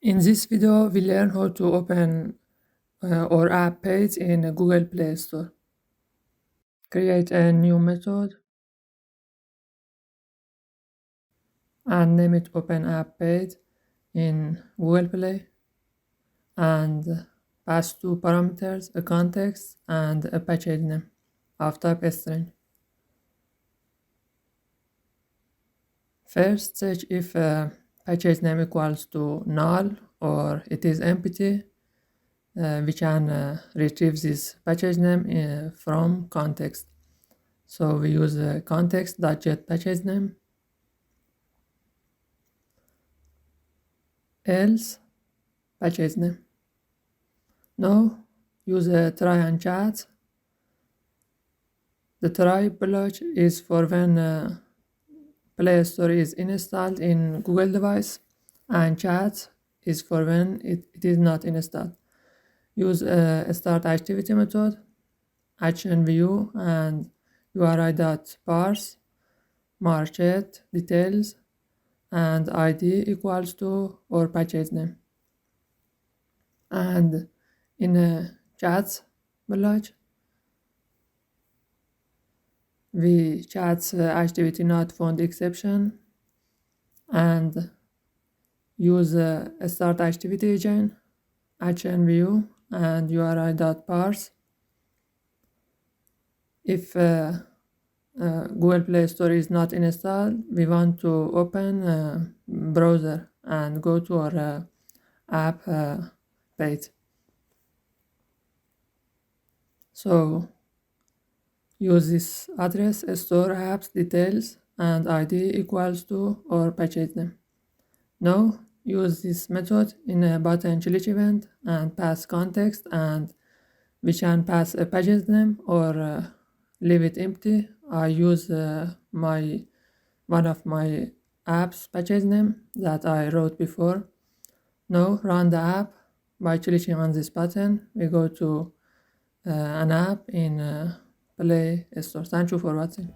In this video, we learn how to open our app page in Google Play Store. Create a new method and name it Open App Page in Google Play, and pass two parameters, a context and a package name of type string. First, check if package name equals to null or it is empty. We can retrieve this package name from context. So we use context.get package name, else package name. Now use a try and chat. The try block is for when Play Store is installed in Google device, and chat is for when it is not installed. Use a start activity method, action view, and URI.parse, market details, and ID equals to our package name. And in a chat block, we chat activity not found exception and use a start activity again, action view, and URI.parse. If Google Play Store is not installed, we want to open browser and go to our app page. So use this address, store apps details, and ID equals to our package name. Now use this method in a button click event and pass context, and we can pass a package name or leave it empty. I use one of my apps package name that I wrote before. Now run the app by clicking on this button. We go to an app in Play Store. Thank you for watching.